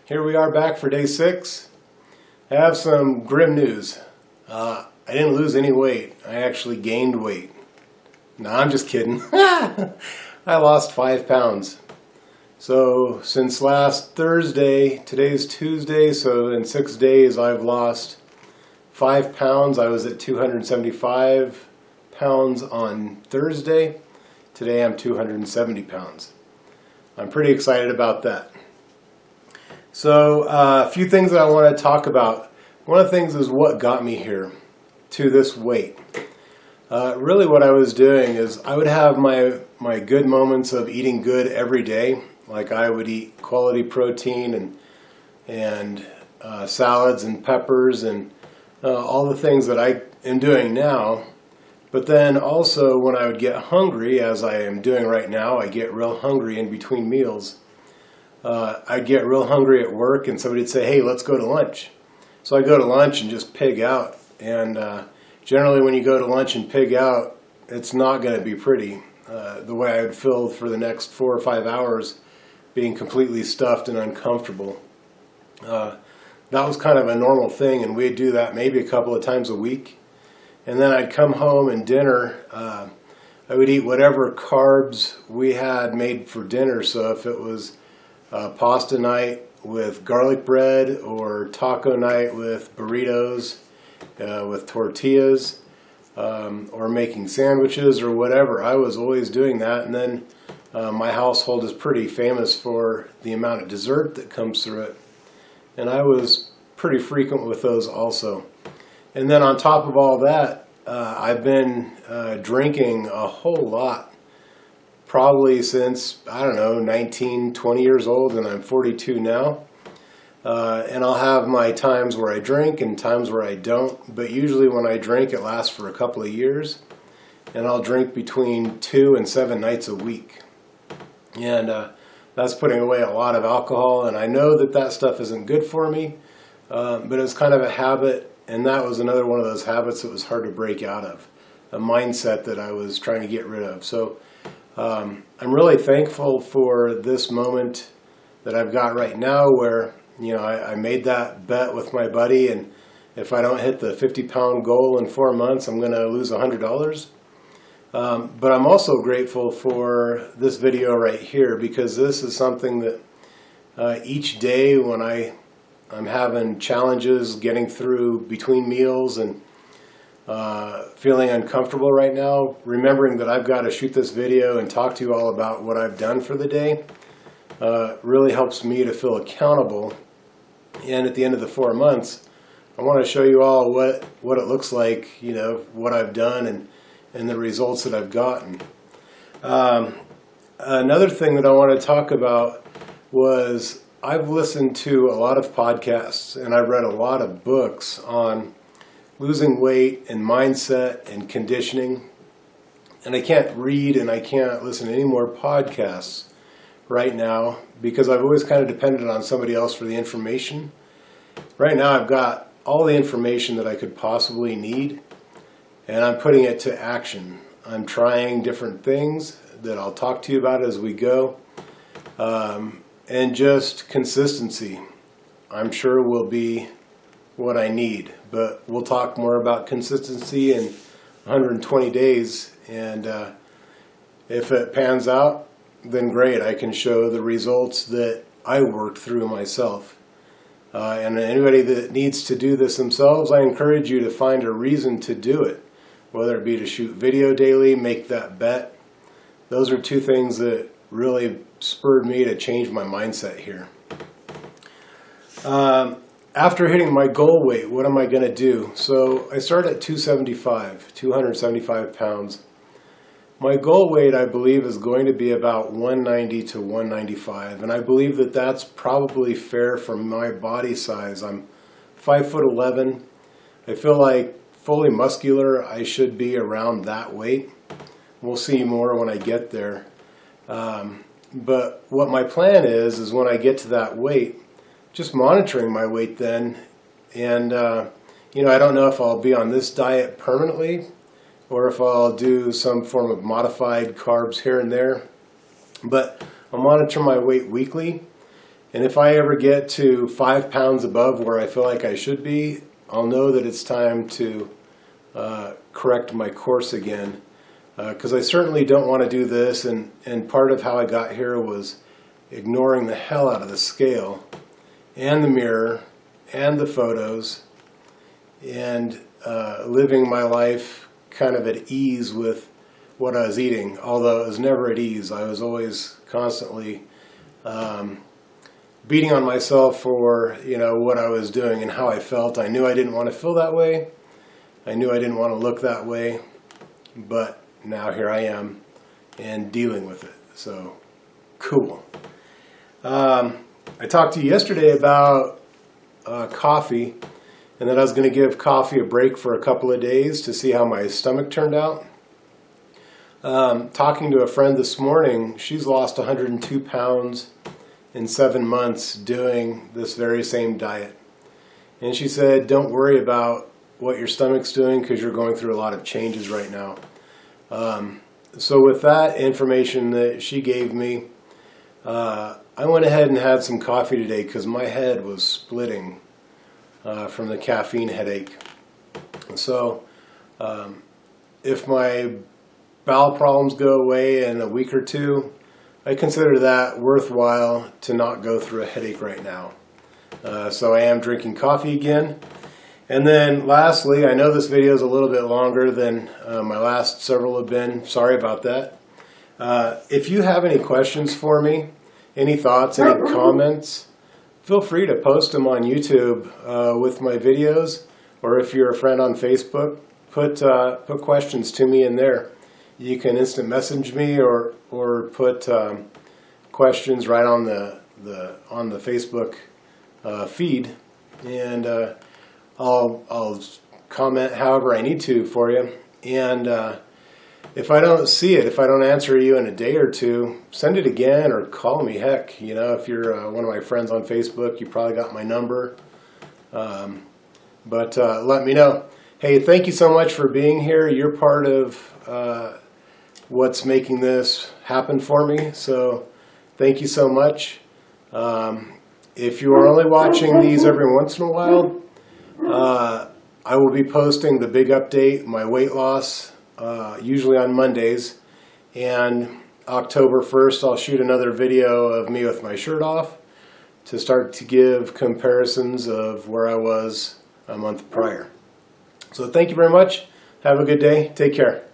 Here we are back for day 6. I have some grim news. I didn't lose any weight. I actually gained weight. No, I'm just kidding. I lost 5 pounds. So since last Thursday, today's Tuesday, so in 6 days I've lost 5 pounds. I was at 275 pounds on Thursday. Today I'm 270 pounds. I'm pretty excited about that. So a few things that I want to talk about. One of the things is what got me here to this weight. Really what I was doing is I would have my good moments of eating good every day. Like I would eat quality protein and salads and peppers and all the things that I am doing now. But then also when I would get hungry, as I am doing right now, I get real hungry in between meals. I'd get real hungry at work and somebody would say, hey, let's go to lunch. So I go to lunch and just pig out. And generally when you go to lunch and pig out, it's not going to be pretty. The way I would feel for the next 4 or 5 hours being completely stuffed and uncomfortable. That was kind of a normal thing, and we'd do that maybe a couple of times a week. And then I'd come home and dinner, I would eat whatever carbs we had made for dinner. So if it was pasta night with garlic bread or taco night with burritos, with tortillas, or making sandwiches or whatever, I was always doing that. And then my household is pretty famous for the amount of dessert that comes through it. And I was pretty frequent with those also. And then on top of all that, I've been drinking a whole lot. Probably since, I don't know, 19, 20 years old, and I'm 42 now. And I'll have my times where I drink and times where I don't. But usually when I drink, it lasts for a couple of years. And I'll drink between 2 and 7 nights a week. And that's putting away a lot of alcohol. And I know that that stuff isn't good for me. But it's kind of a habit. And that was another one of those habits that was hard to break out of. A mindset that I was trying to get rid of. So I'm really thankful for this moment that I've got right now where, you know, I made that bet with my buddy, and if I don't hit the 50-pound goal in 4 months, I'm going to lose $100. But I'm also grateful for this video right here, because this is something that each day when I'm having challenges getting through between meals and feeling uncomfortable right now, remembering that I've got to shoot this video and talk to you all about what I've done for the day really helps me to feel accountable. And at the end of the 4 months, I want to show you all what it looks like, you know, what I've done and the results that I've gotten. Another thing that I want to talk about was I've listened to a lot of podcasts and I've read a lot of books on losing weight and mindset and conditioning. And I can't read and I can't listen to any more podcasts right now because I've always kind of depended on somebody else for the information. Right now I've got all the information that I could possibly need and I'm putting it to action. I'm trying different things that I'll talk to you about as we go. And just consistency, I'm sure will be what I need. But we'll talk more about consistency in 120 days. And if it pans out, then great. I can show the results that I worked through myself. And anybody that needs to do this themselves, I encourage you to find a reason to do it. Whether it be to shoot video daily, make that bet. Those are 2 things that really spurred me to change my mindset here. After hitting my goal weight, what am I going to do? So I started at 275 pounds. My goal weight, I believe, is going to be about 190 to 195. And I believe that that's probably fair for my body size. I'm 5'11". I feel like fully muscular, I should be around that weight. We'll see more when I get there. But what my plan is when I get to that weight, just monitoring my weight then. And, you know, I don't know if I'll be on this diet permanently or if I'll do some form of modified carbs here and there. But I'll monitor my weight weekly And if I ever get to 5 pounds above where I feel like I should be, I'll know that it's time to correct my course again. Because I certainly don't want to do this, and part of how I got here was ignoring the hell out of the scale and the mirror and the photos, and living my life kind of at ease with what I was eating. Although it was never at ease. I was always constantly beating on myself for what I was doing and how I felt. I knew I didn't want to feel that way. I knew I didn't want to look that way, but now here I am and dealing with it. So cool. I talked to you yesterday about coffee, and that I was going to give coffee a break for a couple of days to see how my stomach turned out. Talking to a friend this morning, she's lost 102 pounds in 7 months doing this very same diet. And she said, don't worry about what your stomach's doing because you're going through a lot of changes right now. So with that information that she gave me, I went ahead and had some coffee today because my head was splitting from the caffeine headache. So if my bowel problems go away in a week or two, I consider that worthwhile to not go through a headache right now. So I am drinking coffee again. And then lastly, I know this video is a little bit longer than my last several have been. Sorry about that. If you have any questions for me, any thoughts, any comments, feel free to post them on YouTube with my videos, or if you're a friend on Facebook, put questions to me in there. You can instant message me or put questions right on the Facebook feed, and I'll comment however I need to for you. And if I don't see it, if I don't answer you in a day or two, send it again or call me. Heck, if you're one of my friends on Facebook, you probably got my number. But let me know. Hey, thank you so much for being here. You're part of what's making this happen for me. So thank you so much. If you are only watching these every once in a while, I will be posting the big update, my weight loss, usually on Mondays. And October 1st, I'll shoot another video of me with my shirt off to start to give comparisons of where I was a month prior. So thank you very much. Have a good day. Take care.